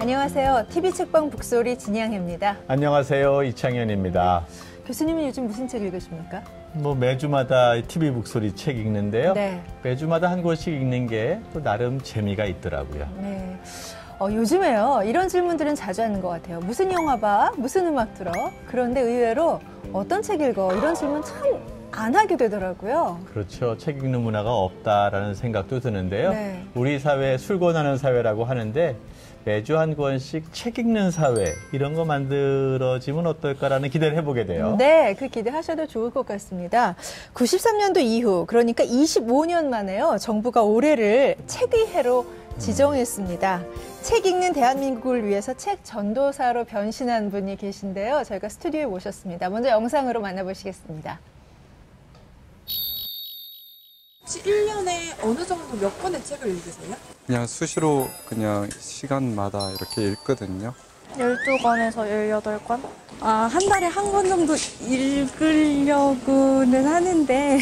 안녕하세요. TV 책방 북소리 진양혜입니다. 안녕하세요. 이창현입니다. 교수님은 요즘 무슨 책 읽으십니까? 매주마다 TV 북소리 책 읽는데요. 네. 매주마다 한 권씩 읽는 게 또 나름 재미가 있더라고요. 네. 요즘에요. 이런 질문들은 자주 하는 것 같아요. 무슨 영화 봐? 무슨 음악 들어? 그런데 의외로 어떤 책 읽어? 이런 질문 참 안 하게 되더라고요. 그렇죠. 책 읽는 문화가 없다라는 생각도 드는데요. 네. 우리 사회 술권하는 사회라고 하는데 매주 한 권씩 책 읽는 사회 이런 거 만들어지면 어떨까라는 기대를 해보게 돼요. 네, 그 기대하셔도 좋을 것 같습니다. 93년도 이후, 그러니까 25년 만에요. 정부가 올해를 책의 해로 지정했습니다. 책 읽는 대한민국을 위해서 책 전도사로 변신한 분이 계신데요. 저희가 스튜디오에 모셨습니다. 먼저 영상으로 만나보시겠습니다. 혹시 1년에 어느 정도 몇 권의 책을 읽으세요? 그냥 수시로 그냥 시간마다 이렇게 읽거든요. 12권에서 18권? 한 달에 한 권 정도 읽으려고는 하는데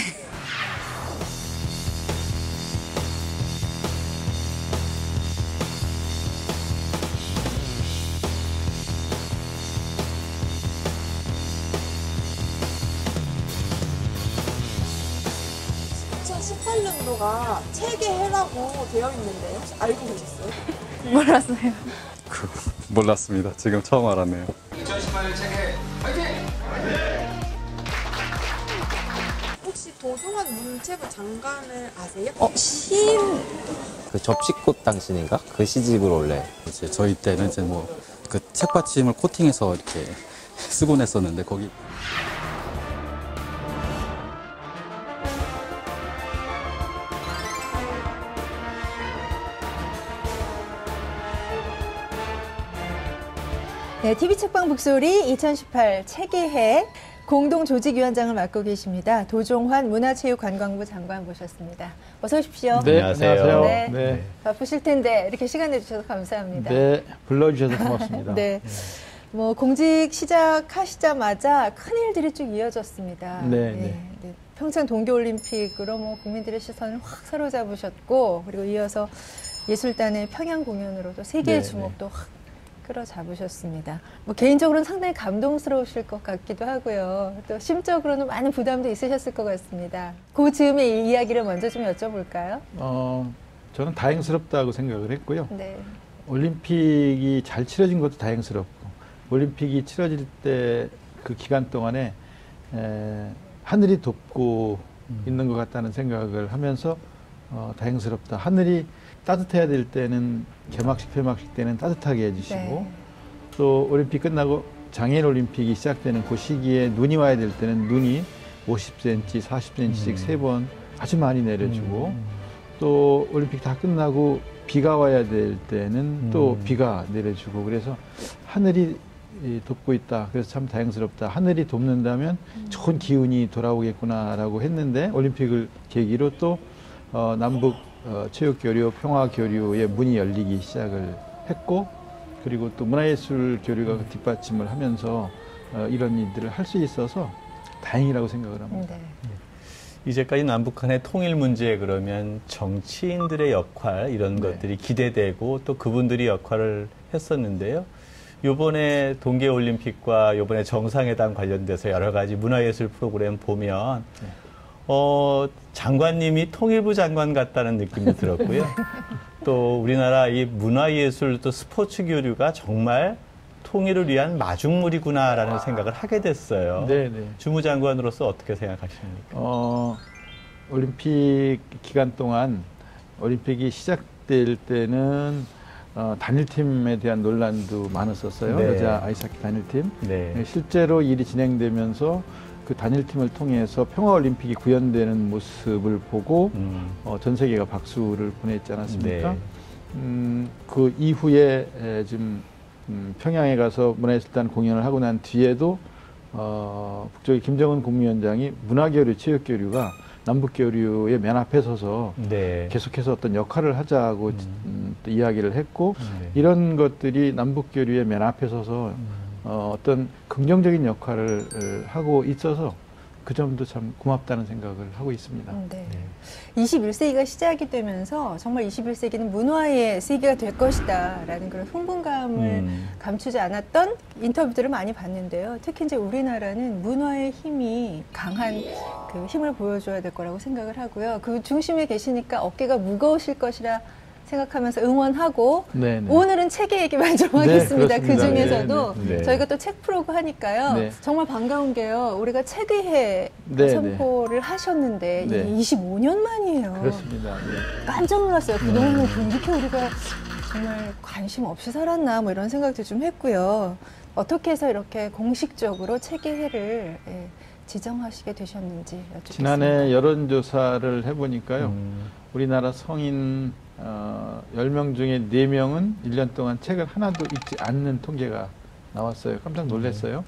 가 책의 해라고 되어 있는데 혹시 알고 계셨어요? 몰랐어요. 몰랐습니다. 지금 처음 알았네요. 2018 책의 화이팅! 혹시 도종환 문체부 장관을 아세요? 시인. 그 접시꽃 당신인가? 그 시집을 원래. 이제 저희 때는 이제 그 책받침을 코팅해서 이렇게 쓰곤 했었는데 거기. 네, TV 책방 북소리 2018 책의 해 공동조직위원장을 맡고 계십니다. 도종환 문화체육관광부 장관 모셨습니다. 어서 오십시오. 네, 안녕하세요. 네, 네. 바쁘실 텐데 이렇게 시간 내주셔서 감사합니다. 네, 불러주셔서 고맙습니다. 네. 공직 시작하시자마자 큰 일들이 쭉 이어졌습니다. 네. 평창 동계올림픽으로 국민들의 시선을 확 사로잡으셨고, 그리고 이어서 예술단의 평양 공연으로도 세계의 주목도 확 끌어잡으셨습니다. 개인적으로는 상당히 감동스러우실 것 같기도 하고요. 또 심적으로는 많은 부담도 있으셨을 것 같습니다. 그 즈음의 이야기를 먼저 좀 여쭤볼까요? 저는 다행스럽다고 생각을 했고요. 네. 올림픽이 잘 치러진 것도 다행스럽고, 올림픽이 치러질 때 그 기간 동안에 하늘이 돕고 있는 것 같다는 생각을 하면서 다행스럽다. 하늘이 따뜻해야 될 때는 개막식, 폐막식 때는 따뜻하게 해주시고, 네. 또 올림픽 끝나고 장애인 올림픽이 시작되는 그 시기에 눈이 와야 될 때는 눈이 50cm, 40cm씩 세 번 아주 많이 내려주고, 또 올림픽 다 끝나고 비가 와야 될 때는 또 비가 내려주고, 그래서 하늘이 돕고 있다. 그래서 참 다행스럽다. 하늘이 돕는다면 좋은 기운이 돌아오겠구나라고 했는데, 올림픽을 계기로 또 남북 체육교류, 평화교류의 문이 열리기 시작을 했고, 그리고 또 문화예술 교류가 뒷받침을 하면서 이런 일들을 할 수 있어서 다행이라고 생각을 합니다. 네. 이제까지 남북 간의 통일 문제 그러면 정치인들의 역할 이런 것들이 기대되고 또 그분들이 역할을 했었는데요. 요번에 동계올림픽과 요번에 정상회담 관련돼서 여러 가지 문화예술 프로그램 보면 장관님이 통일부 장관 같다는 느낌이 들었고요. 또 우리나라 이 문화예술 또 스포츠 교류가 정말 통일을 위한 마중물이구나라는 생각을 하게 됐어요. 네네. 주무장관으로서 어떻게 생각하십니까? 올림픽 기간 동안 올림픽이 시작될 때는 단일팀에 대한 논란도 많았었어요. 네. 여자 아이스하키 단일팀. 네. 실제로 일이 진행되면서 그 단일팀을 통해서 평화올림픽이 구현되는 모습을 보고 전 세계가 박수를 보냈지 않았습니까? 네. 그 이후에 지금 평양에 가서 문화예술단 공연을 하고 난 뒤에도 북쪽의 김정은 국무위원장이 문화교류, 체육교류가 남북교류의 맨 앞에 서서 네. 계속해서 어떤 역할을 하자고 또 이야기를 했고, 네. 이런 것들이 남북교류의 맨 앞에 서서 어떤 긍정적인 역할을 하고 있어서 그 점도 참 고맙다는 생각을 하고 있습니다. 네. 21세기가 시작이 되면서 정말 21세기는 문화의 세계가 될 것이다 라는 그런 흥분감을 감추지 않았던 인터뷰들을 많이 봤는데요. 특히 이제 우리나라는 문화의 힘이 강한 그 힘을 보여줘야 될 거라고 생각을 하고요. 그 중심에 계시니까 어깨가 무거우실 것이라 생각하면서 응원하고 네네. 오늘은 책의 얘기만 좀 하겠습니다. 네, 그 중에서도 네, 네. 저희가 또 책 프로그 하니까요. 네. 정말 반가운 게요. 우리가 책의회 네, 선포를 하셨는데 네. 이게 25년 만이에요. 그렇습니다. 네. 깜짝 놀랐어요. 그동안은 이렇게 우리가 정말 관심 없이 살았나 뭐 이런 생각도 좀 했고요. 어떻게 해서 이렇게 공식적으로 책의회를 지정하시게 되셨는지 여쭙겠습니다. 지난해 여론조사를 해보니까요. 우리나라 성인 10명 중에 4명은 1년 동안 책을 하나도 읽지 않는 통계가 나왔어요. 깜짝 놀랐어요.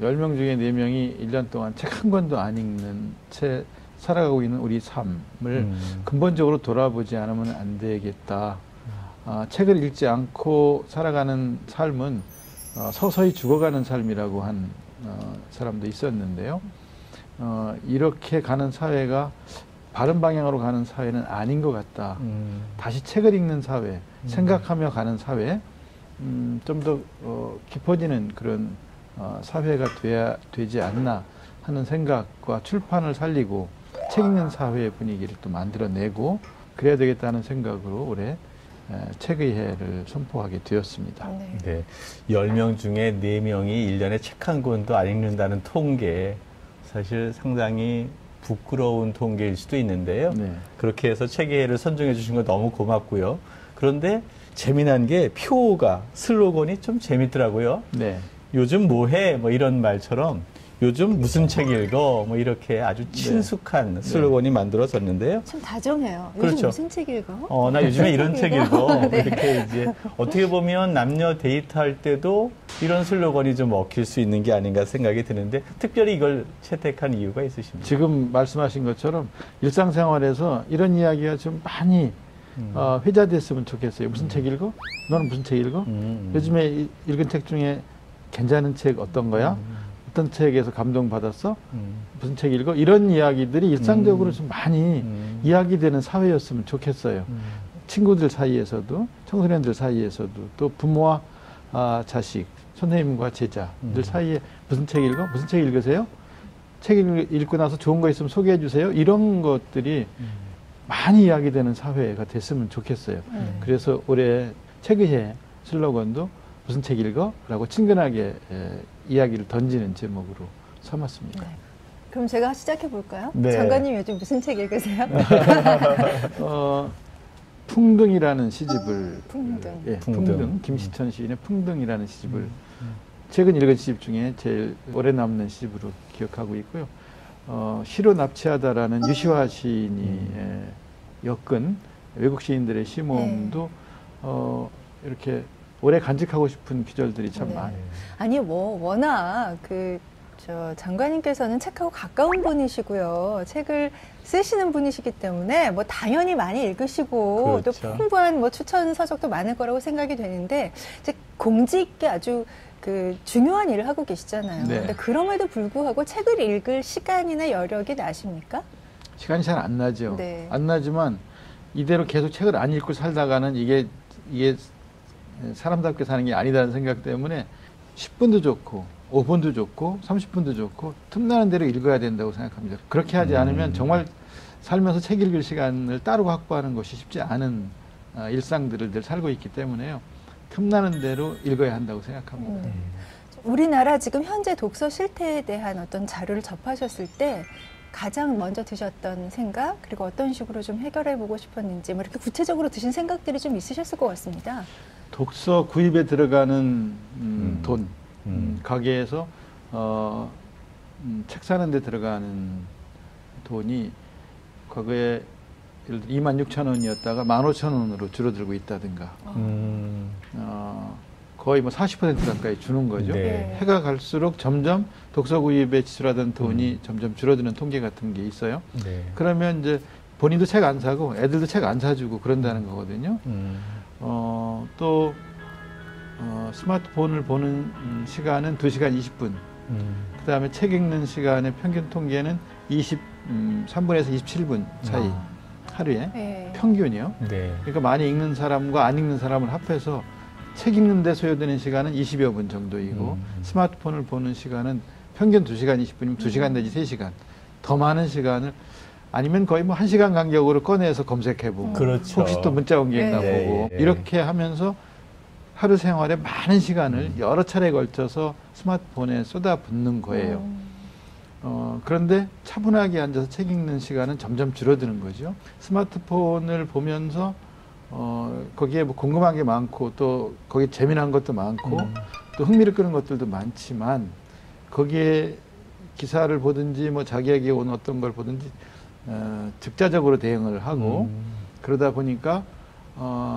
10명 중에 4명이 1년 동안 책 한 권도 안 읽는 채 살아가고 있는 우리 삶을 근본적으로 돌아보지 않으면 안 되겠다. 책을 읽지 않고 살아가는 삶은 서서히 죽어가는 삶이라고 한 사람도 있었는데요. 이렇게 가는 사회가 바른 방향으로 가는 사회는 아닌 것 같다. 다시 책을 읽는 사회, 생각하며 가는 사회, 좀 더 깊어지는 그런 사회가 되지 않나 하는 생각과 출판을 살리고 책 읽는 사회의 분위기를 또 만들어내고 그래야 되겠다는 생각으로 올해 책의회를 선포하게 되었습니다. 네. 10명 중에 4명이 1년에 책 한 권도 안 읽는다는 통계, 사실 상당히 부끄러운 통계일 수도 있는데요. 네. 그렇게 해서 책의회를 선정해 주신 거 너무 고맙고요. 그런데 재미난 게 표어가, 슬로건이 좀 재밌더라고요. 네. 요즘 뭐해? 뭐 이런 말처럼 요즘 무슨 책 읽어? 뭐 이렇게 아주 친숙한 슬로건이 만들어졌는데요. 참 다정해요. 요즘 그렇죠. 무슨 책 읽어? 나 요즘에 이런 책 읽어. 네. 이렇게 이제 어떻게 보면 남녀 데이트할 때도 이런 슬로건이 좀 먹힐 수 있는 게 아닌가 생각이 드는데 특별히 이걸 채택한 이유가 있으십니까? 지금 말씀하신 것처럼 일상생활에서 이런 이야기가 좀 많이 회자됐으면 좋겠어요. 무슨 책 읽어? 너는 무슨 책 읽어? 요즘에 읽은 책 중에 괜찮은 책 어떤 거야? 어떤 책에서 감동받았어? 무슨 책 읽어? 이런 이야기들이 일상적으로 좀 많이 이야기되는 사회였으면 좋겠어요. 친구들 사이에서도, 청소년들 사이에서도, 또 부모와 자식, 선생님과 제자들 사이에 무슨 책 읽어? 무슨 책 읽으세요? 책 읽고 나서 좋은 거 있으면 소개해 주세요. 이런 것들이 많이 이야기되는 사회가 됐으면 좋겠어요. 그래서 올해 책의회 슬로건도 무슨 책 읽어? 라고 친근하게 이야기를 던지는 제목으로 삼았습니다. 네. 그럼 제가 시작해 볼까요? 네. 장관님 요즘 무슨 책 읽으세요? 풍등이라는 시집을 풍등. 예, 풍등. 풍등. 김시천 시인의 풍등이라는 시집을 최근 읽은 시집 중에 제일 오래 남는 시집으로 기억하고 있고요. 시로 납치하다라는 유시화 시인이 엮은 외국 시인들의 시모음도 이렇게 오래 간직하고 싶은 귀절들이 참 네. 많아요. 아니 뭐 워낙 장관님께서는 책하고 가까운 분이시고요. 책을 쓰시는 분이시기 때문에 뭐 당연히 많이 읽으시고 그렇죠. 또 풍부한 뭐 추천 서적도 많을 거라고 생각이 되는데 이제 공직에 아주 중요한 일을 하고 계시잖아요. 네. 근데 그럼에도 불구하고 책을 읽을 시간이나 여력이 나십니까? 시간이 잘 안 나죠. 네. 안 나지만 이대로 계속 책을 안 읽고 살다가는 이게 사람답게 사는 게 아니다는 생각 때문에 10분도 좋고 5분도 좋고 30분도 좋고 틈나는 대로 읽어야 된다고 생각합니다. 그렇게 하지 않으면 정말 살면서 책 읽을 시간을 따로 확보하는 것이 쉽지 않은 일상들을 늘 살고 있기 때문에요. 틈나는 대로 읽어야 한다고 생각합니다. 우리나라 지금 현재 독서 실태에 대한 어떤 자료를 접하셨을 때 가장 먼저 드셨던 생각, 그리고 어떤 식으로 좀 해결해 보고 싶었는지, 뭐 이렇게 구체적으로 드신 생각들이 좀 있으셨을 것 같습니다. 독서 구입에 들어가는 돈, 가게에서 책 사는 데 들어가는 돈이 과거에 예를 들어 26,000원이었다가 15,000원으로 줄어들고 있다든가 거의 뭐 40% 가까이 주는 거죠. 네. 해가 갈수록 점점 독서 구입에 지출하던 돈이 점점 줄어드는 통계 같은 게 있어요. 네. 그러면 이제 본인도 책 안 사고 애들도 책 안 사주고 그런다는 거거든요. 또 스마트폰을 보는 시간은 2시간 20분 그다음에 책 읽는 시간의 평균 통계는 23분에서 27분 차이 하루에 네. 평균이요. 네. 그러니까 많이 읽는 사람과 안 읽는 사람을 합해서 책 읽는 데 소요되는 시간은 20여 분 정도이고 스마트폰을 보는 시간은 평균 2시간 20분이면 2시간 내지 3시간. 더 많은 시간을 아니면 거의 뭐 1시간 간격으로 꺼내서 검색해보고 그렇죠. 혹시 또 문자 온 게 있나 네. 보고 네. 이렇게 하면서 하루 생활에 많은 시간을 여러 차례에 걸쳐서 스마트폰에 쏟아붓는 거예요. 그런데 차분하게 앉아서 책 읽는 시간은 점점 줄어드는 거죠. 스마트폰을 보면서 거기에 뭐 궁금한 게 많고 또 거기에 재미난 것도 많고 또 흥미를 끄는 것들도 많지만 거기에 기사를 보든지 뭐 자기에게 온 어떤 걸 보든지 즉자적으로 대응을 하고 그러다 보니까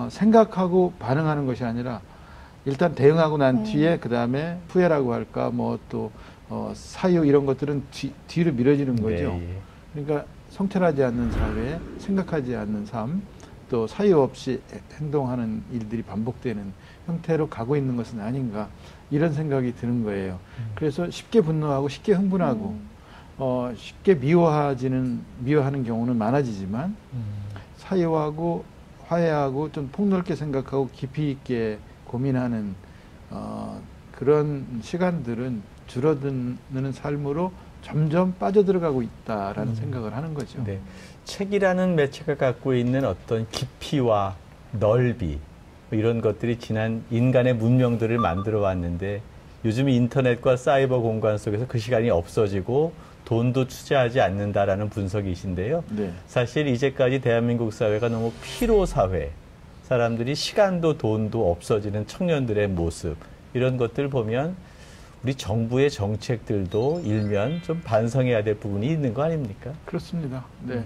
생각하고 반응하는 것이 아니라 일단 대응하고 난 뒤에 그 다음에 후회라고 할까 뭐 또 사유 이런 것들은 뒤로 미뤄지는 거죠. 네. 그러니까 성찰하지 않는 사회, 생각하지 않는 삶, 또 사유 없이 행동하는 일들이 반복되는 형태로 가고 있는 것은 아닌가 이런 생각이 드는 거예요. 그래서 쉽게 분노하고 쉽게 흥분하고 쉽게 미워하는 경우는 많아지지만 사유하고 화해하고 좀 폭넓게 생각하고 깊이 있게 고민하는 그런 시간들은 줄어드는 삶으로 점점 빠져들어가고 있다라는 생각을 하는 거죠. 네. 책이라는 매체가 갖고 있는 어떤 깊이와 넓이 이런 것들이 지난 인간의 문명들을 만들어 왔는데 요즘 인터넷과 사이버 공간 속에서 그 시간이 없어지고 돈도 투자하지 않는다라는 분석이신데요. 네. 사실 이제까지 대한민국 사회가 너무 피로 사회, 사람들이 시간도 돈도 없어지는 청년들의 모습 이런 것들 보면 우리 정부의 정책들도 일면 좀 반성해야 될 부분이 있는 거 아닙니까? 그렇습니다. 네.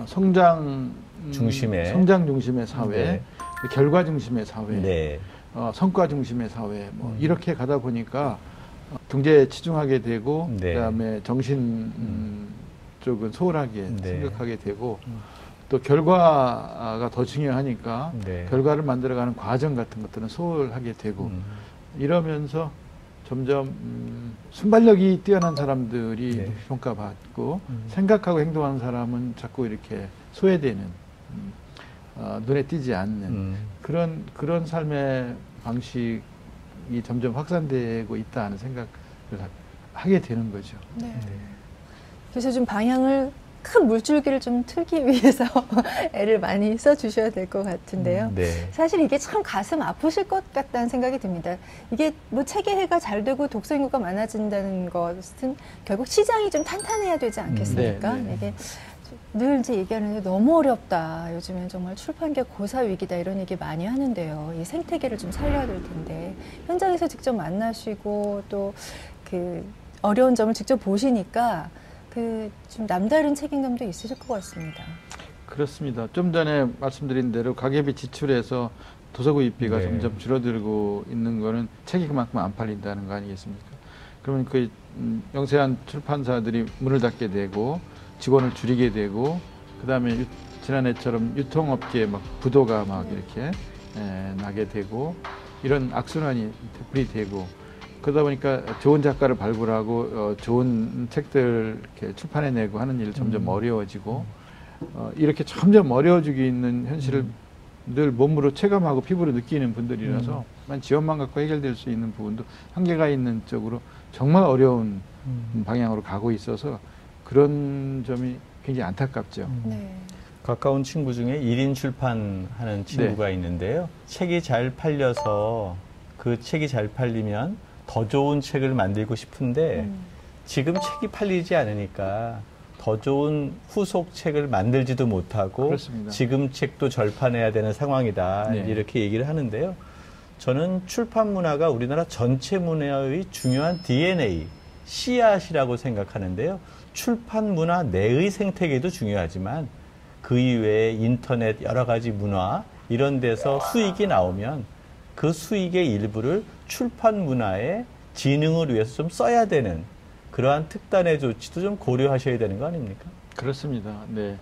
성장 중심의 사회, 네. 결과 중심의 사회, 네. 성과 중심의 사회, 뭐 이렇게 가다 보니까 경제에 치중하게 되고 네. 그다음에 정신 쪽은 소홀하게 네. 생각하게 되고 또 결과가 더 중요하니까 네. 결과를 만들어가는 과정 같은 것들은 소홀하게 되고 이러면서 점점 순발력이 뛰어난 사람들이 네. 평가받고 생각하고 행동하는 사람은 자꾸 이렇게 소외되는 눈에 띄지 않는 그런 삶의 방식이 점점 확산되고 있다는 생각을 하게 되는 거죠. 네. 그래서 좀 방향을 큰 물줄기를 좀 틀기 위해서 애를 많이 써주셔야 될 것 같은데요. 네. 사실 이게 참 가슴 아프실 것 같다는 생각이 듭니다. 이게 뭐 체계해가 잘 되고 독서 인구가 많아진다는 것은 결국 시장이 좀 탄탄해야 되지 않겠습니까? 네, 네. 이게 늘 이제 얘기하는데 너무 어렵다. 요즘엔 정말 출판계 고사 위기다 이런 얘기 많이 하는데요. 이 생태계를 좀 살려야 될 텐데 현장에서 직접 만나시고 또 그 어려운 점을 직접 보시니까 좀 남다른 책임감도 있으실 것 같습니다. 그렇습니다. 좀 전에 말씀드린 대로 가계비 지출에서 도서 구입비가 네. 점점 줄어들고 있는 거는 책이 그만큼 안 팔린다는 거 아니겠습니까? 그러면 그 영세한 출판사들이 문을 닫게 되고 직원을 줄이게 되고 그다음에 지난해처럼 유통업계에 막 부도가 막 이렇게 나게 되고 이런 악순환이 되풀이 되고 그러다 보니까 좋은 작가를 발굴하고 좋은 책들 이렇게 출판해내고 하는 일이 점점 어려워지고 이렇게 점점 어려워지고 있는 현실을 늘 몸으로 체감하고 피부로 느끼는 분들이라서 지원만 갖고 해결될 수 있는 부분도 한계가 있는 쪽으로 정말 어려운 방향으로 가고 있어서 그런 점이 굉장히 안타깝죠. 네. 가까운 친구 중에 1인 출판하는 친구가 있는데요. 책이 잘 팔려서 그 책이 잘 팔리면 더 좋은 책을 만들고 싶은데 지금 책이 팔리지 않으니까 더 좋은 후속 책을 만들지도 못하고 그렇습니다. 지금 책도 절판해야 되는 상황이다. 네. 이렇게 얘기를 하는데요. 저는 출판 문화가 우리나라 전체 문화의 중요한 DNA, 씨앗이라고 생각하는데요. 출판 문화 내의 생태계도 중요하지만 그 이외에 인터넷 여러 가지 문화 이런 데서 수익이 나오면 그 수익의 일부를 출판 문화의 진흥을 위해서 좀 써야 되는 그러한 특단의 조치도 좀 고려하셔야 되는 거 아닙니까? 그렇습니다. 네.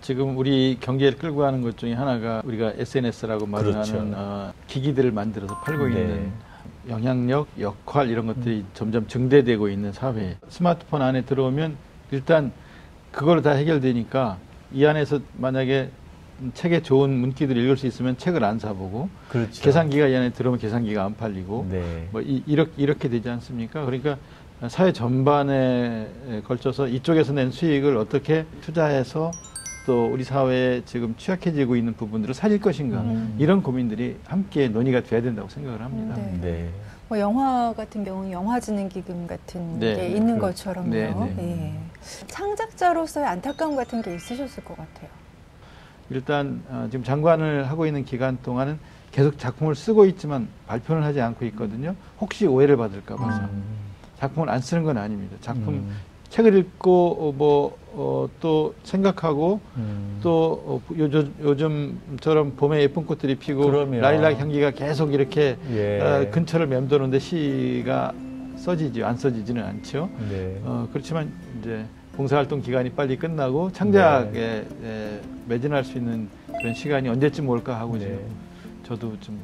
지금 우리 경제를 끌고 가는 것 중에 하나가 우리가 SNS라고 말을 그렇죠. 하는 기기들을 만들어서 팔고 네. 있는 영향력, 역할 이런 것들이 점점 증대되고 있는 사회. 스마트폰 안에 들어오면 일단 그걸로 다 해결되니까 이 안에서 만약에 책에 좋은 문구들을 읽을 수 있으면 책을 안 사보고 그렇죠. 계산기가 이 안에 들어오면 계산기가 안 팔리고 네. 뭐 이렇게 되지 않습니까? 그러니까 사회 전반에 걸쳐서 이쪽에서 낸 수익을 어떻게 투자해서 또 우리 사회에 지금 취약해지고 있는 부분들을 살릴 것인가 이런 고민들이 함께 논의가 돼야 된다고 생각을 합니다. 네. 네. 뭐 영화 같은 경우는 영화진흥기금 같은 네, 게 네, 있는 그렇죠. 것처럼요. 네, 네. 예. 창작자로서의 안타까움 같은 게 있으셨을 것 같아요. 일단 지금 장관을 하고 있는 기간 동안은 계속 작품을 쓰고 있지만 발표는 하지 않고 있거든요. 혹시 오해를 받을까 봐서 작품을 안 쓰는 건 아닙니다. 작품 책을 읽고 또 생각하고 또 요즘처럼 봄에 예쁜 꽃들이 피고 그럼요. 라일락 향기가 계속 이렇게 예. 근처를 맴도는데 시가 써지지 안 써지지는 않죠. 네. 그렇지만 이제 봉사활동 기간이 빨리 끝나고 창작에 매진할 수 있는 그런 시간이 언제쯤 올까 하고 네. 지금 저도 좀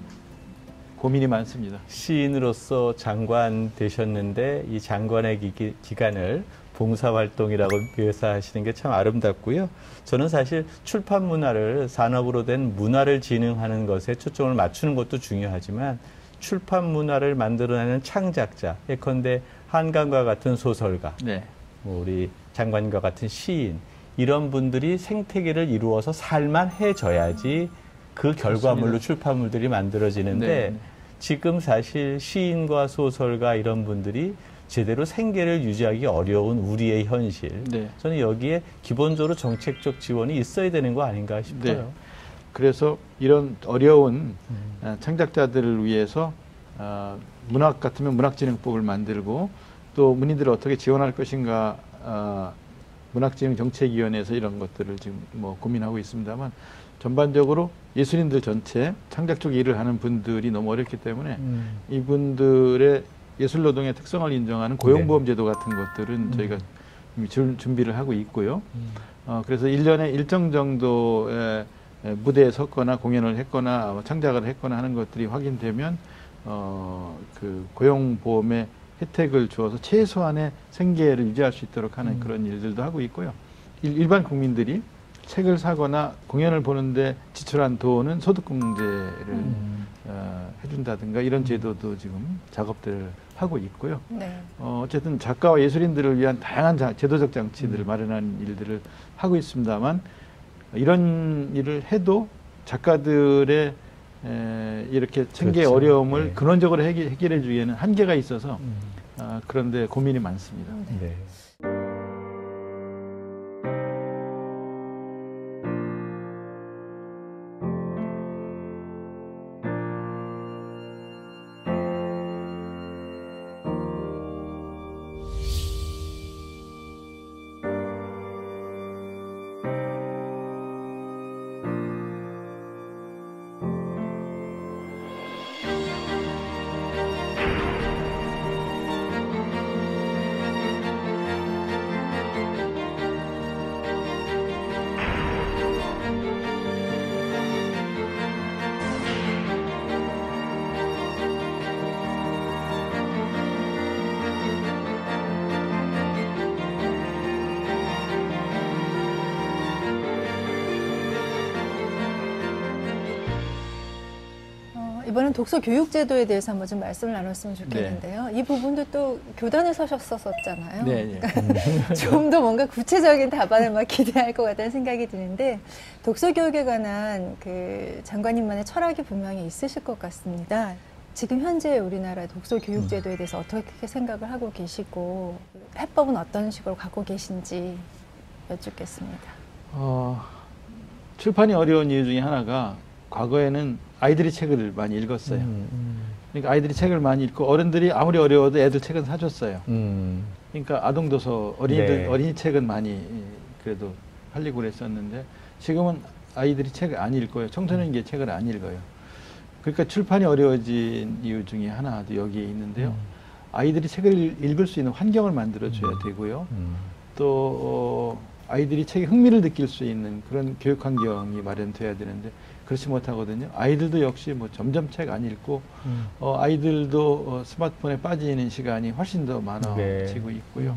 고민이 많습니다. 시인으로서 장관 되셨는데 이 장관의 기간을 봉사활동이라고 묘사하시는 게 참 아름답고요. 저는 사실 출판 문화를 산업으로 된 문화를 진흥하는 것에 초점을 맞추는 것도 중요하지만 출판 문화를 만들어내는 창작자, 예컨대 한강과 같은 소설가, 네. 우리 장관과 같은 시인, 이런 분들이 생태계를 이루어서 살만해져야지 그 결과물로 맞습니다. 출판물들이 만들어지는데 네. 지금 사실 시인과 소설가 이런 분들이 제대로 생계를 유지하기 어려운 우리의 현실. 네. 저는 여기에 기본적으로 정책적 지원이 있어야 되는 거 아닌가 싶어요. 네. 그래서 이런 어려운 창작자들을 위해서 문학 같으면 문학진흥법을 만들고 또 문의들을 어떻게 지원할 것인가 문학진흥정책위원회에서 이런 것들을 지금 뭐 고민하고 있습니다만 전반적으로 예술인들 전체 창작적 일을 하는 분들이 너무 어렵기 때문에 이분들의 예술노동의 특성을 인정하는 고용보험제도 같은 것들은 저희가 이미 준비를 하고 있고요. 그래서 1년에 일정 정도의 무대에 섰거나 공연을 했거나 창작을 했거나 하는 것들이 확인되면 그 고용보험의 혜택을 주어서 최소한의 생계를 유지할 수 있도록 하는 그런 일들도 하고 있고요. 일반 국민들이 책을 사거나 공연을 보는데 지출한 돈은 소득공제를 해준다든가 이런 제도도 지금 작업들을 하고 있고요. 네. 어쨌든 작가와 예술인들을 위한 다양한 제도적 장치들을 마련하는 일들을 하고 있습니다만 이런 일을 해도 작가들의 이렇게 생계의 그렇죠. 어려움을 네. 근원적으로 해결해 주기에는 한계가 있어서 그런데 고민이 많습니다. 네. 이번엔 독서 교육 제도에 대해서 한번 좀 말씀을 나눴으면 좋겠는데요. 이 부분도 또 교단에 서셨었잖아요. 네, 네. 그러니까 좀 더 뭔가 구체적인 답안을 막 기대할 것 같다는 생각이 드는데 독서 교육에 관한 그 장관님만의 철학이 분명히 있으실 것 같습니다. 지금 현재 우리나라 독서 교육 제도에 대해서 어떻게 생각을 하고 계시고 해법은 어떤 식으로 갖고 계신지 여쭙겠습니다. 출판이 어려운 이유 중에 하나가 과거에는 아이들이 책을 많이 읽었어요. 그러니까 아이들이 책을 많이 읽고 어른들이 아무리 어려워도 애들 책은 사줬어요. 그러니까 아동도서 네. 어린이 책은 많이 그래도 팔리고 그랬었는데 지금은 아이들이 책을 안 읽고요. 청소년기에 책을 안 읽어요. 그러니까 출판이 어려워진 이유 중에 하나도 여기에 있는데요. 아이들이 책을 읽을 수 있는 환경을 만들어줘야 되고요. 또 아이들이 책에 흥미를 느낄 수 있는 그런 교육 환경이 마련돼야 되는데 그렇지 못하거든요. 아이들도 역시 뭐 점점 책 안 읽고 아이들도 스마트폰에 빠지는 시간이 훨씬 더 많아지고 있고요.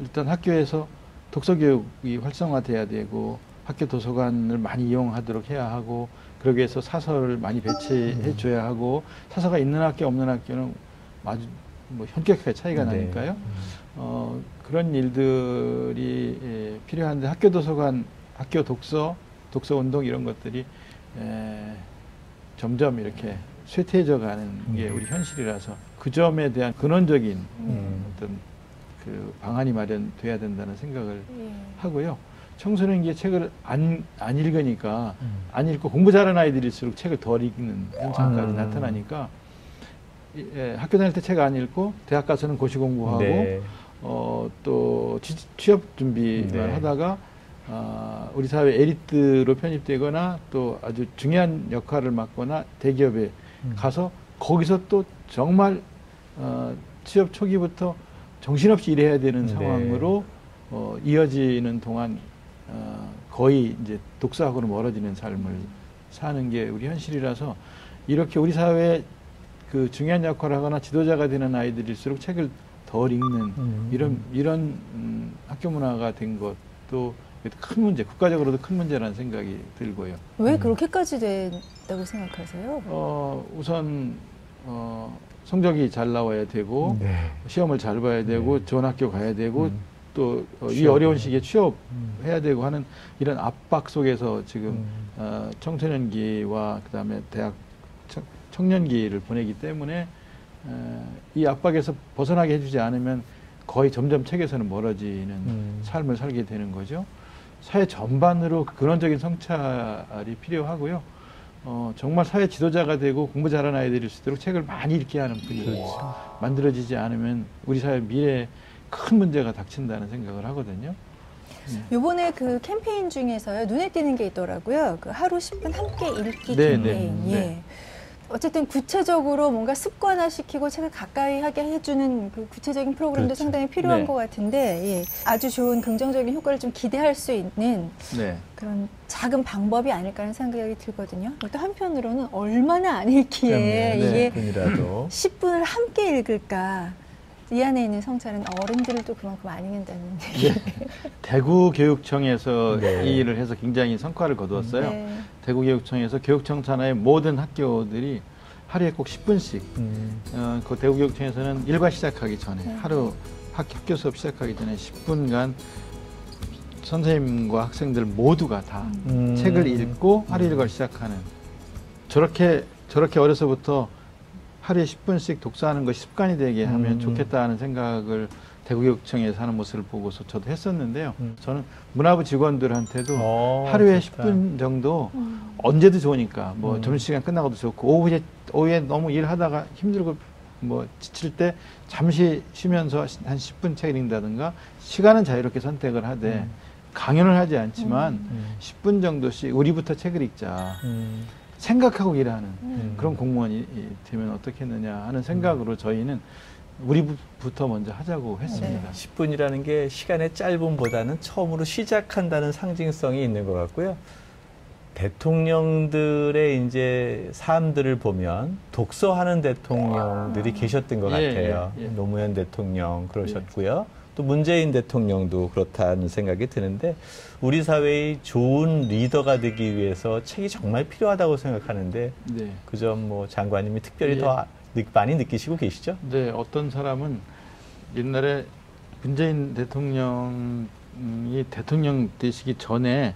일단 학교에서 독서 교육이 활성화돼야 되고 학교 도서관을 많이 이용하도록 해야 하고 그러기 위해서 사서를 많이 배치해 줘야 하고 사서가 있는 학교 없는 학교는 아주 뭐 현격하게 차이가 나니까요. 그런 일들이 필요한데 학교 도서관, 학교 독서 운동 이런 것들이 점점 이렇게 쇠퇴해져 가는 게 우리 현실이라서 그 점에 대한 근원적인 어떤 그 방안이 마련돼야 된다는 생각을 하고요. 청소년기에 책을 안 읽으니까 안 읽고 공부 잘하는 아이들일수록 책을 덜 읽는 현상까지 나타나니까 학교 다닐 때 책 안 읽고 대학 가서는 고시 공부하고 네. 또 취업 준비만 네. 하다가 우리 사회 엘리트로 편입되거나 또 아주 중요한 역할을 맡거나 대기업에 가서 거기서 또 정말 취업 초기부터 정신없이 일해야 되는 네. 상황으로 이어지는 동안 거의 이제 독서하고는 멀어지는 삶을 사는 게 우리 현실이라서 이렇게 우리 사회에 그 중요한 역할을 하거나 지도자가 되는 아이들일수록 책을 덜 읽는 이런 학교 문화가 된 것도 큰 문제, 국가적으로도 큰 문제라는 생각이 들고요. 왜 그렇게까지 된다고 생각하세요? 우선 성적이 잘 나와야 되고 네. 시험을 잘 봐야 되고 좋은 학교 가야 되고 또 이 취업. 어려운 시기에 취업해야 되고 하는 이런 압박 속에서 지금 청소년기와 그다음에 대학 청년기를 보내기 때문에 이 압박에서 벗어나게 해주지 않으면 거의 점점 책에서는 멀어지는 삶을 살게 되는 거죠. 사회 전반으로 근원적인 성찰이 필요하고요. 정말 사회 지도자가 되고 공부 잘하는 아이들일수록 책을 많이 읽게 하는 분위기가 만들어지지 않으면 우리 사회 미래에 큰 문제가 닥친다는 생각을 하거든요. 요번에 그 캠페인 중에서요, 눈에 띄는 게 있더라고요. 그 하루 10분 함께 읽기 네, 캠페인. 네, 예. 네. 어쨌든 구체적으로 뭔가 습관화시키고 책을 가까이 하게 해주는 그 구체적인 프로그램도 그렇죠. 상당히 필요한 네. 것 같은데, 예. 아주 좋은 긍정적인 효과를 좀 기대할 수 있는 네. 그런 작은 방법이 아닐까 하는 생각이 들거든요. 또 한편으로는 얼마나 안 읽기에 이게 분이라도 10분을 함께 읽을까. 이 안에 있는 성찰은 어른들도 그만큼 안 읽는다는 얘기. 대구교육청에서 네. 이 일을 해서 굉장히 성과를 거두었어요. 네. 대구교육청에서 교육청 산하의 모든 학교들이 하루에 꼭 10분씩 그 대구교육청에서는 일과 시작하기 전에 하루 학교 수업 시작하기 전에 10분간 선생님과 학생들 모두가 다 책을 읽고 하루 일과를 시작하는 저렇게 어려서부터 하루에 10분씩 독서하는 것이 습관이 되게 하면 좋겠다 하는 생각을 대구교육청에서 하는 모습을 보고서 저도 했었는데요. 저는 문화부 직원들한테도 하루에 좋다. 10분 정도 언제도 좋으니까 뭐 점심시간 끝나고도 좋고 오후에 너무 일하다가 힘들고 뭐 지칠 때 잠시 쉬면서 한 10분 책을 읽는다든가 시간은 자유롭게 선택을 하되 강연을 하지 않지만 10분 정도씩 우리부터 책을 읽자. 생각하고 일하는 그런 공무원이 되면 어떻겠느냐 하는 생각으로 저희는 우리부터 먼저 하자고 했습니다. 10분이라는 게 시간의 짧음보다는 처음으로 시작한다는 상징성이 있는 것 같고요. 대통령들의 이제 삶들을 보면 독서하는 대통령들이 계셨던 것 같아요. 노무현 대통령 그러셨고요. 또 문재인 대통령도 그렇다는 생각이 드는데 우리 사회의 좋은 리더가 되기 위해서 책이 정말 필요하다고 생각하는데 네. 그 점 뭐 장관님이 특별히 더 많이 느끼시고 계시죠? 네, 어떤 사람은 옛날에 문재인 대통령이 대통령 되시기 전에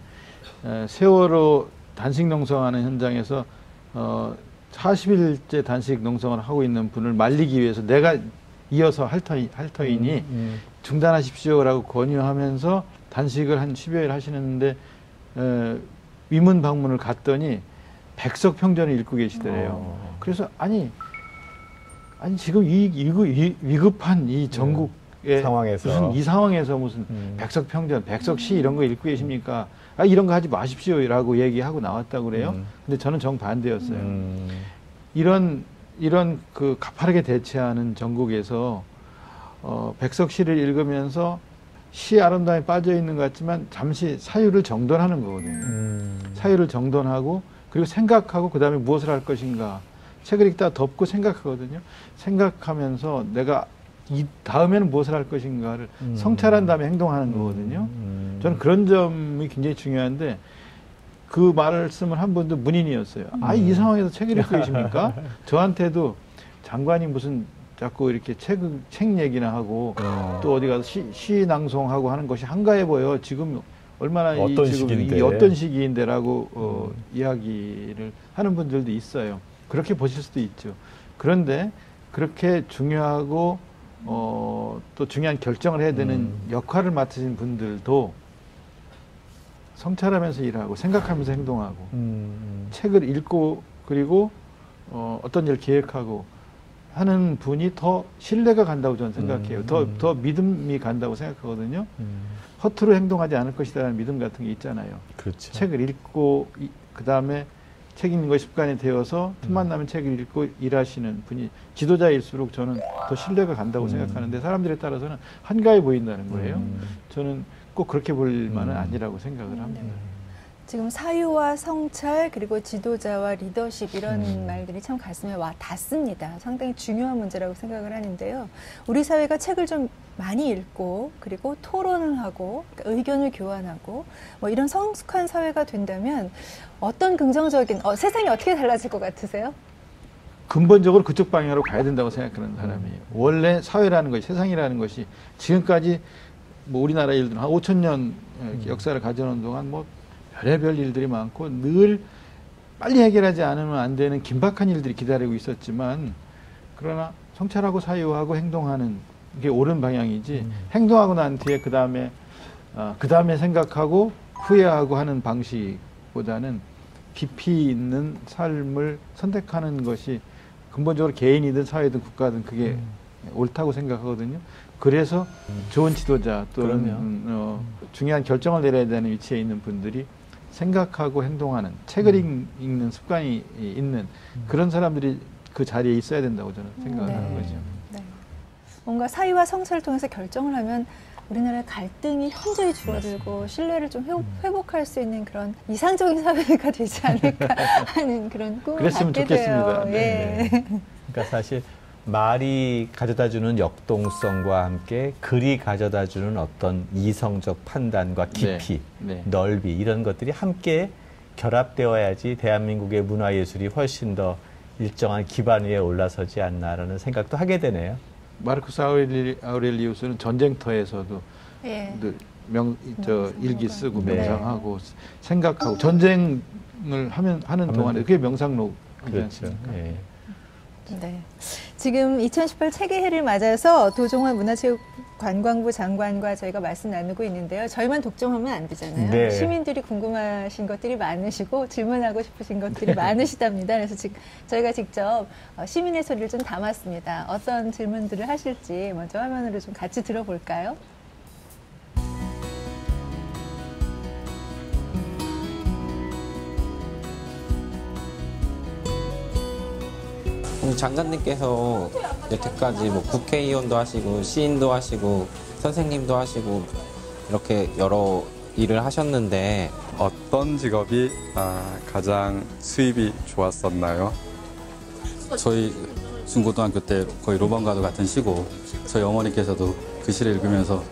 세월호 단식 농성하는 현장에서 40일째 단식 농성을 하고 있는 분을 말리기 위해서 내가 이어서 할 터이니 중단하십시오라고 권유하면서 단식을 한 10여일 하시는데 위문 방문을 갔더니 백석평전을 읽고 계시더래요. 그래서 아니 지금 이 위급한 이 전국의 상황에서 무슨 이 상황에서 무슨 백석평전, 백석시 이런 거 읽고 계십니까? 이런 거 하지 마십시오라고 얘기하고 나왔다고 그래요. 근데 저는 정반대였어요. 이런 그 가파르게 대체하는 전국에서 백석시를 읽으면서 시의 아름다움에 빠져 있는 것 같지만 잠시 사유를 정돈하는 거거든요. 사유를 정돈하고 그리고 생각하고 그 다음에 무엇을 할 것인가. 책을 읽다 덮고 생각하거든요. 생각하면서 내가 이 다음에는 무엇을 할 것인가를 성찰한 다음에 행동하는 거거든요. 저는 그런 점이 굉장히 중요한데 그 말씀을 한 분도 문인이었어요. 아, 이 상황에서 책을 읽고 계십니까? 저한테도 장관이 무슨 자꾸 이렇게 책 얘기나 하고 또 어디 가서 시 낭송하고 하는 것이 한가해 보여. 지금 얼마나 어떤 지금 시기인데. 이 어떤 시기인데라고 이야기를 하는 분들도 있어요. 그렇게 보실 수도 있죠. 그런데 그렇게 중요하고 또 중요한 결정을 해야 되는 역할을 맡으신 분들도 성찰하면서 일하고 생각하면서 행동하고 책을 읽고 그리고 어떤 일을 계획하고 하는 분이 더 신뢰가 간다고 저는 생각해요. 더 믿음이 간다고 생각하거든요. 허투루 행동하지 않을 것이라는 믿음 같은 게 있잖아요. 그렇죠. 책을 읽고 그 다음에 책 읽는 것이 습관이 되어서 틈만 나면 책을 읽고 일하시는 분이 지도자일수록 저는 더 신뢰가 간다고 생각하는데 사람들에 따라서는 한가해 보인다는 거예요. 저는 꼭 그렇게 볼 만은 아니라고 생각을 합니다. 지금 사유와 성찰 그리고 지도자와 리더십 이런 말들이 참 가슴에 와 닿습니다. 상당히 중요한 문제라고 생각을 하는데요. 우리 사회가 책을 좀 많이 읽고 그리고 토론을 하고 그러니까 의견을 교환하고 뭐 이런 성숙한 사회가 된다면 어떤 긍정적인 세상이 어떻게 달라질 것 같으세요? 근본적으로 그쪽 방향으로 가야 된다고 생각하는 사람이에요. 원래 사회라는 것이 세상이라는 것이 지금까지 뭐 우리나라 예를 들어 한 5천 년 역사를 가져오는 동안 뭐 별의별 일들이 많고 늘 빨리 해결하지 않으면 안 되는 긴박한 일들이 기다리고 있었지만 그러나 성찰하고 사유하고 행동하는 게 옳은 방향이지 행동하고 난 뒤에 그 다음에 생각하고 후회하고 하는 방식보다는 깊이 있는 삶을 선택하는 것이 근본적으로 개인이든 사회든 국가든 그게 옳다고 생각하거든요. 그래서 좋은 지도자 또는 중요한 결정을 내려야 되는 위치에 있는 분들이 생각하고 행동하는 책을 읽는 습관이 있는 그런 사람들이 그 자리에 있어야 된다고 저는 생각을 하는 거죠. 네. 뭔가 사유와 성찰을 통해서 결정을 하면 우리나라의 갈등이 현저히 줄어들고 신뢰를 좀 회복할 수 있는 그런 이상적인 사회가 되지 않을까 하는 그런 꿈을 그랬으면 갖게 좋겠습니다. 돼요. 네. 예. 그러니까 사실 말이 가져다주는 역동성과 함께 글이 가져다주는 어떤 이성적 판단과 깊이, 네. 넓이 이런 것들이 함께 결합되어야지 대한민국의 문화예술이 훨씬 더 일정한 기반 위에 올라서지 않나라는 생각도 하게 되네요. 마르쿠스 아우렐리우스는 전쟁터에서도 예. 늘 일기 쓰고 네. 명상하고 생각하고 전쟁을 하는 동안에 그게 명상록이지 그렇죠. 않습니까? 예. 네. 지금 2018 책의 해를 맞아서 도종환 문화체육관광부 장관과 저희가 말씀 나누고 있는데요. 저희만 독점하면 안 되잖아요. 네. 시민들이 궁금하신 것들이 많으시고 질문하고 싶으신 것들이 많으시답니다. 그래서 저희가 직접 시민의 소리를 좀 담았습니다. 어떤 질문들을 하실지 먼저 화면으로 좀 같이 들어볼까요? 장관님께서 여태까지 뭐 국회의원도 하시고 시인도 하시고 선생님도 하시고 이렇게 여러 일을 하셨는데 어떤 직업이 가장 수입이 좋았었나요? 저희 중고등학교 때 거의 로방과도 같은 시고 저희 어머니께서도 그 시를 읽으면서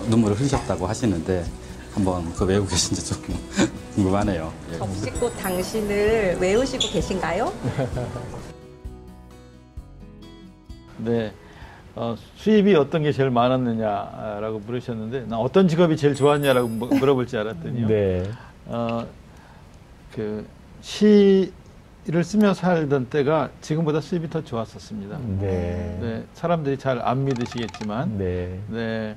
눈물을 흘리셨다고 하시는데 한번 그 외우고 계신지 좀 궁금하네요. 예. 접시꽃 당신을 외우시고 계신가요? 네. 수입이 어떤 게 제일 많았느냐라고 물으셨는데, 나 어떤 직업이 제일 좋았냐라고 물어볼 줄 알았더니요. 네. 그 시를 쓰며 살던 때가 지금보다 수입이 더 좋았었습니다. 네. 네. 사람들이 잘 안 믿으시겠지만, 네. 네.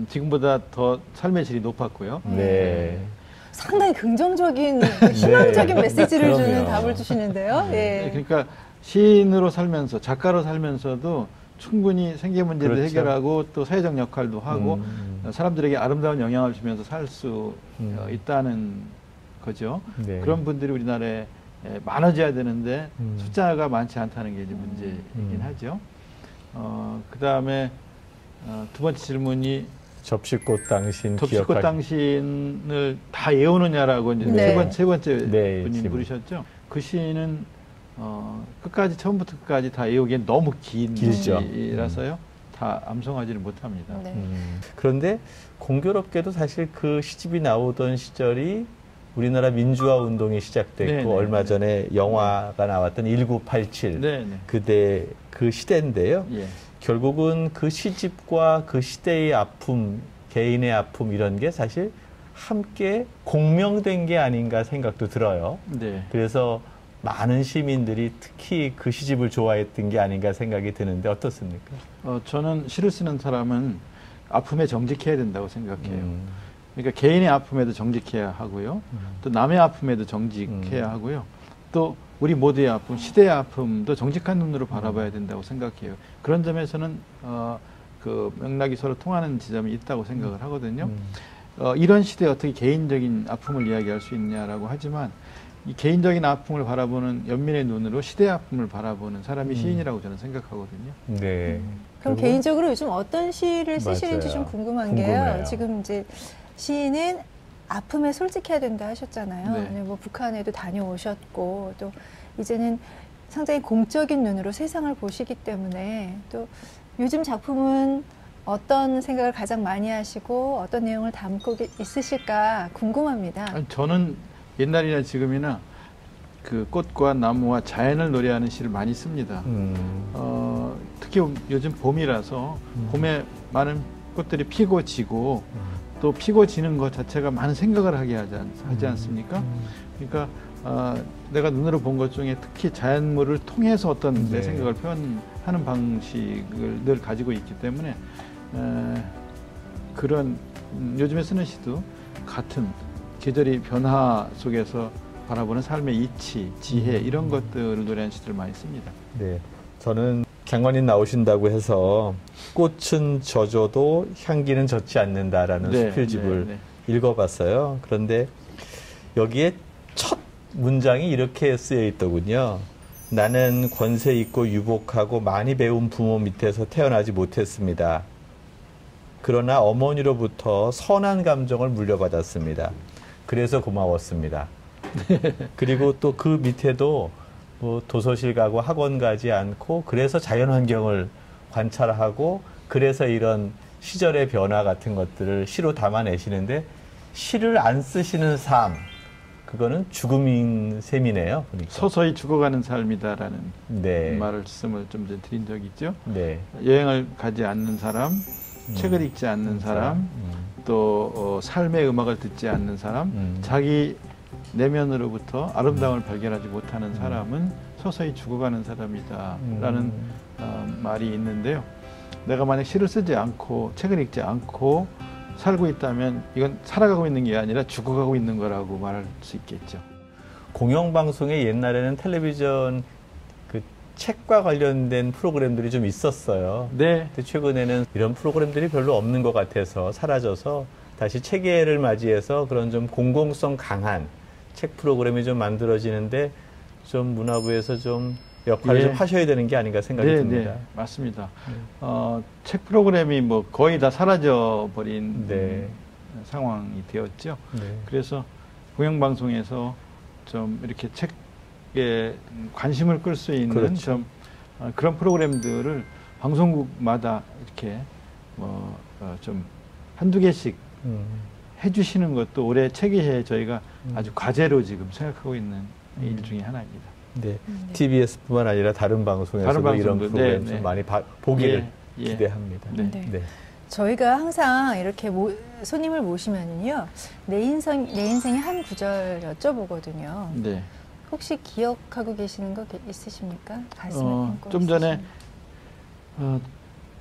지금보다 더 삶의 질이 높았고요. 네. 상당히 긍정적인, 희망적인 네. 메시지를 주는 그럼요. 답을 주시는데요. 네, 예. 그러니까 시인으로 살면서 작가로 살면서도 충분히 생계 문제도 그렇죠. 해결하고 또 사회적 역할도 하고 사람들에게 아름다운 영향을 주면서 살 수 있다는 거죠. 네. 그런 분들이 우리나라에 많아져야 되는데 숫자가 많지 않다는 게 이제 문제이긴 하죠. 그 다음에 두 번째 질문이 접시꽃 당신 접시꽃 당신을 다 외우느냐라고 이제 네. 세 번째 네, 분이 질문. 물으셨죠. 그 시는 끝까지 처음부터 끝까지 다 외우기엔 너무 긴 길죠. 시라서요. 다 암송하지를 못합니다. 네. 그런데 공교롭게도 사실 그 시집이 나오던 시절이 우리나라 민주화 운동이 시작됐고 네, 네, 얼마 네. 전에 영화가 나왔던 1987 네, 네. 그때 그 시대인데요. 예. 결국은 그 시집과 그 시대의 아픔, 개인의 아픔 이런 게 사실 함께 공명된 게 아닌가 생각도 들어요. 네. 그래서 많은 시민들이 특히 그 시집을 좋아했던 게 아닌가 생각이 드는데 어떻습니까? 저는 시를 쓰는 사람은 아픔에 정직해야 된다고 생각해요. 그러니까 개인의 아픔에도 정직해야 하고요. 또 남의 아픔에도 정직해야 하고요. 또 우리 모두의 아픔, 시대의 아픔도 정직한 눈으로 바라봐야 된다고 생각해요. 그런 점에서는 그 맥락이 서로 통하는 지점이 있다고 생각을 하거든요. 이런 시대에 어떻게 개인적인 아픔을 이야기할 수 있냐라고 하지만 이 개인적인 아픔을 바라보는 연민의 눈으로 시대의 아픔을 바라보는 사람이 시인이라고 저는 생각하거든요. 네. 그럼 개인적으로 요즘 어떤 시를 쓰시는지 맞아요. 좀 궁금한 궁금해요. 게요. 지금 이제 시인은 아픔에 솔직해야 된다 하셨잖아요. 네. 뭐 북한에도 다녀오셨고 또 이제는 상당히 공적인 눈으로 세상을 보시기 때문에 또 요즘 작품은 어떤 생각을 가장 많이 하시고 어떤 내용을 담고 있으실까 궁금합니다. 아니, 저는 옛날이나 지금이나 그 꽃과 나무와 자연을 노래하는 시를 많이 씁니다. 특히 요즘 봄이라서 봄에 많은 꽃들이 피고 지고 또 피고 지는 것 자체가 많은 생각을 하게 하지 않습니까? 그러니까 내가 눈으로 본 것 중에 특히 자연물을 통해서 어떤 내 생각을 표현하는 방식을 늘 가지고 있기 때문에 그런 요즘에 쓰는 시도 같은 계절의 변화 속에서 바라보는 삶의 이치, 지혜 이런 것들을 노래하는 시들을 많이 씁니다. 네, 저는 장관님 나오신다고 해서 꽃은 젖어도 향기는 젖지 않는다라는 네, 수필집을 네, 읽어봤어요. 그런데 여기에 첫 문장이 이렇게 쓰여 있더군요. 나는 권세 있고 유복하고 많이 배운 부모 밑에서 태어나지 못했습니다. 그러나 어머니로부터 선한 감정을 물려받았습니다. 그래서 고마웠습니다. 그리고 또 그 밑에도 뭐 도서실 가고 학원 가지 않고 그래서 자연환경을 관찰하고 그래서 이런 시절의 변화 같은 것들을 시로 담아내시는데 시를 안 쓰시는 삶 그거는 죽음인 셈이네요. 그러니까. 서서히 죽어가는 삶이다라는 네. 말씀을 좀 전에 드린 적이 있죠. 네. 여행을 가지 않는 사람, 책을 읽지 않는 사람, 또 삶의 음악을 듣지 않는 사람, 자기 내면으로부터 아름다움을 발견하지 못하는 사람은 서서히 죽어가는 사람이다라는 말이 있는데요. 내가 만약 시를 쓰지 않고 책을 읽지 않고 살고 있다면 이건 살아가고 있는 게 아니라 죽어가고 있는 거라고 말할 수 있겠죠. 공영방송에 옛날에는 텔레비전 그 책과 관련된 프로그램들이 좀 있었어요. 네. 근데 최근에는 이런 프로그램들이 별로 없는 것 같아서 사라져서 다시 책예를 맞이해서 그런 좀 공공성 강한 책 프로그램이 좀 만들어지는데 좀 문화부에서 좀 역할을 좀 하셔야 되는 게 아닌가 생각이 듭니다. 네, 맞습니다. 책 프로그램이 뭐 거의 다 사라져 버린 상황이 되었죠. 네. 그래서 공영방송에서 좀 이렇게 책에 관심을 끌 수 있는 좀 그런 프로그램들을 방송국마다 이렇게 좀 한두 개씩 해주시는 것도 올해 책의회에 저희가 아주 과제로 지금 생각하고 있는 일 중에 하나입니다. 네, TBS뿐만 아니라 다른 방송에서도 이런 프로그램 좀 많이 보기를 기대합니다. 네. 저희가 항상 이렇게 손님을 모시면요, 내 인생의 한 구절 여쭤보거든요. 네. 혹시 기억하고 계시는 거 있으십니까? 가슴에 좀 전에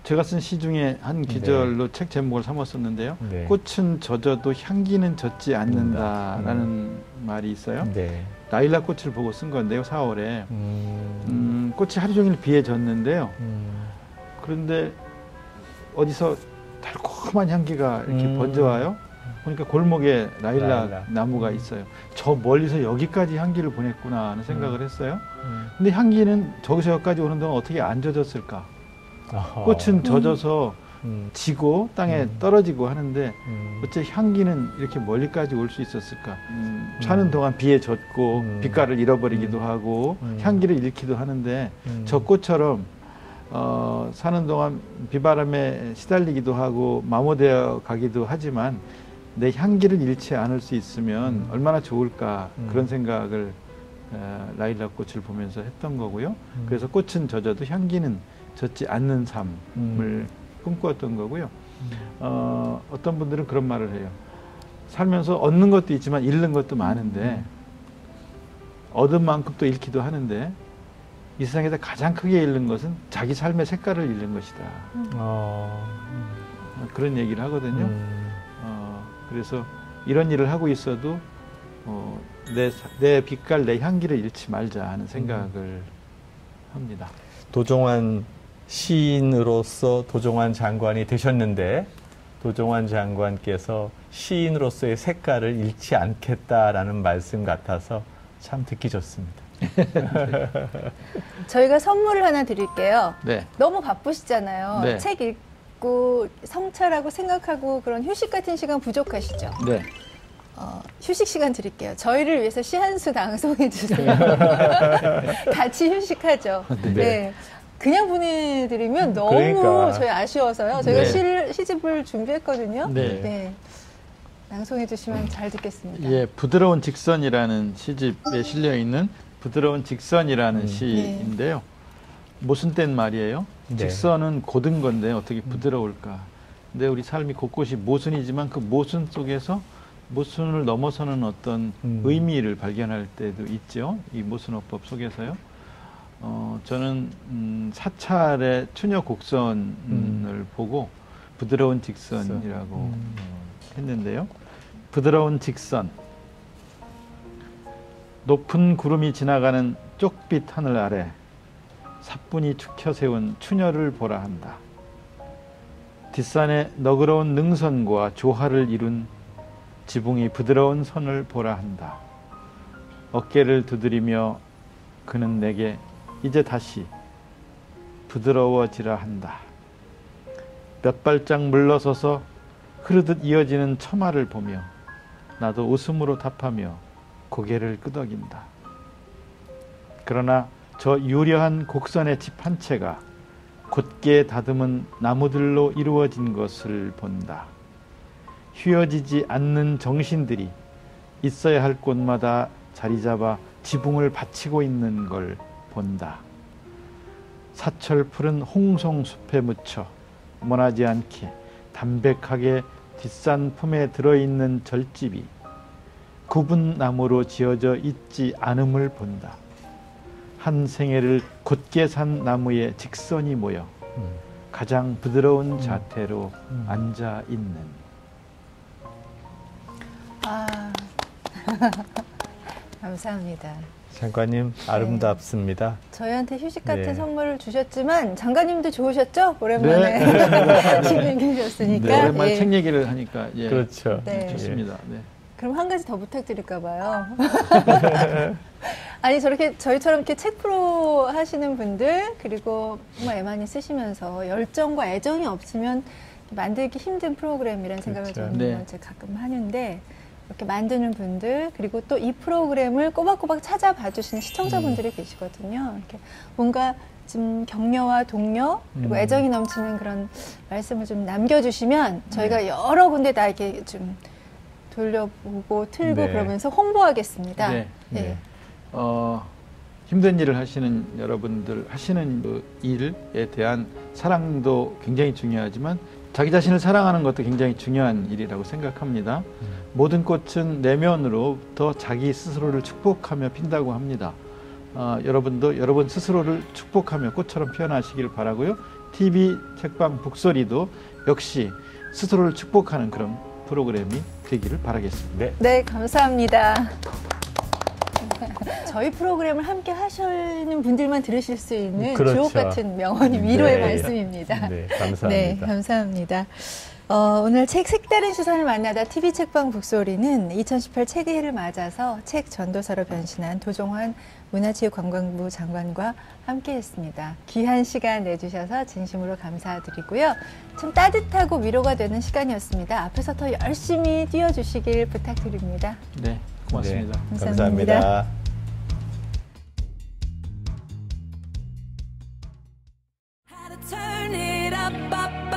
제가 쓴 시 중에 한 기절로 책 제목을 삼았었는데요. 꽃은 젖어도 향기는 젖지 않는다라는 말이 있어요. 라일락 꽃을 보고 쓴 건데요, 4월에. 꽃이 하루 종일 비에 젖는데요. 그런데 어디서 달콤한 향기가 이렇게 번져와요. 보니까 골목에 라일락 나무가 있어요. 저 멀리서 여기까지 향기를 보냈구나 하는 생각을 했어요. 근데 향기는 저기서 여기까지 오는 동안 어떻게 안 젖었을까? 꽃은 젖어서 지고 땅에 떨어지고 하는데 어째 향기는 이렇게 멀리까지 올 수 있었을까? 사는 동안 비에 젖고 빛깔을 잃어버리기도 하고 향기를 잃기도 하는데 저 꽃처럼 사는 동안 비바람에 시달리기도 하고 마모되어 가기도 하지만 내 향기를 잃지 않을 수 있으면 얼마나 좋을까 그런 생각을 라일락 꽃을 보면서 했던 거고요. 그래서 꽃은 젖어도 향기는 젖지 않는 삶을 꿈꾸었던 거고요. 어떤 분들은 그런 말을 해요. 살면서 얻는 것도 있지만 잃는 것도 많은데 얻은 만큼 또 잃기도 하는데 이 세상에서 가장 크게 잃는 것은 자기 삶의 색깔을 잃는 것이다. 그런 얘기를 하거든요. 그래서 이런 일을 하고 있어도 내 빛깔, 내 향기를 잃지 말자 하는 생각을 합니다. 도종환 시인으로서 도종환 장관이 되셨는데 도종환 장관께서 시인으로서의 색깔을 잃지 않겠다라는 말씀 같아서 참 듣기 좋습니다. 저희가 선물을 하나 드릴게요. 네. 너무 바쁘시잖아요. 네. 책 읽고 성찰하고 생각하고 그런 휴식 같은 시간 부족하시죠? 네. 휴식 시간 드릴게요. 저희를 위해서 시 한 수 낭송해 주세요. 같이 휴식하죠. 네. 그냥 보내드리면 너무 그러니까. 저희 아쉬워서요. 저희가 네. 시집을 준비했거든요. 네. 네. 낭송해 주시면 잘 듣겠습니다. 예, 부드러운 직선이라는 시집에 실려 있는 부드러운 직선이라는 시인데요. 모순된 말이에요. 네. 직선은 고든 건데 어떻게 부드러울까? 근데 우리 삶이 곳곳이 모순이지만 그 모순 속에서 모순을 넘어서는 어떤 의미를 발견할 때도 있죠. 이 모순어법 속에서요. 저는 사찰의 추녀 곡선을 보고 부드러운 직선이라고 했는데요. 부드러운 직선. 높은 구름이 지나가는 쪽빛 하늘 아래 사뿐히 축혀 세운 추녀를 보라 한다. 뒷산에 너그러운 능선과 조화를 이룬 지붕이 부드러운 선을 보라 한다. 어깨를 두드리며 그는 내게 이제 다시 부드러워지라 한다. 몇 발짝 물러서서 흐르듯 이어지는 처마를 보며 나도 웃음으로 답하며 고개를 끄덕인다. 그러나 저 유려한 곡선의 집 한 채가 곧게 다듬은 나무들로 이루어진 것을 본다. 휘어지지 않는 정신들이 있어야 할 곳마다 자리 잡아 지붕을 받치고 있는 걸 본다. 사철 푸른 홍송숲에 묻혀 머나지 않게 담백하게 뒷산 품에 들어있는 절집이 굽은 나무로 지어져 있지 않음을 본다. 한 생애를 곧게 산 나무에 직선이 모여 가장 부드러운 자태로 앉아 있는. 감사합니다. 장관님 아름답습니다. 저희한테 휴식 같은 네. 선물을 주셨지만 장관님도 좋으셨죠? 오랜만에 책 읽으셨으니까. 네, 오랜만에 책 얘기를 하니까 그렇죠. 네. 좋습니다. 네. 그럼 한 가지 더 부탁드릴까 봐요. 아니 저렇게 저희처럼 이렇게 책 프로 하시는 분들 그리고 정말 애많이 쓰시면서 열정과 애정이 없으면 만들기 힘든 프로그램이라는 생각을 그렇죠. 저는 가끔 하는데 이렇게 만드는 분들 그리고 또 이 프로그램을 꼬박꼬박 찾아봐 주시는 시청자분들이 계시거든요. 이렇게 뭔가 좀 격려와 동료 그리고 애정이 넘치는 그런 말씀을 좀 남겨주시면 저희가 여러 군데 다 이렇게 좀 돌려보고 틀고 그러면서 홍보하겠습니다. 네. 네. 힘든 일을 하시는 여러분들 하시는 그 일에 대한 사랑도 굉장히 중요하지만 자기 자신을 사랑하는 것도 굉장히 중요한 일이라고 생각합니다. 모든 꽃은 내면으로부터 자기 스스로를 축복하며 핀다고 합니다. 여러분도 여러분 스스로를 축복하며 꽃처럼 피어나시길 바라고요. TV 책방 북소리도 역시 스스로를 축복하는 그런 프로그램이 되기를 바라겠습니다. 네, 감사합니다. 저희 프로그램을 함께 하시는 분들만 들으실 수 있는 그렇죠. 주옥 같은 명언이 위로의 네. 말씀입니다. 네, 감사합니다. 네, 감사합니다. 오늘 책 색다른 시선을 만나다 TV 책방 북소리는 2018 책의 해를 맞아서 책 전도사로 변신한 도종환 문화체육관광부 장관과 함께했습니다. 귀한 시간 내주셔서 진심으로 감사드리고요. 참 따뜻하고 위로가 되는 시간이었습니다. 앞에서 더 열심히 뛰어주시길 부탁드립니다. 네, 고맙습니다. 네, 감사합니다. Turn it up, up.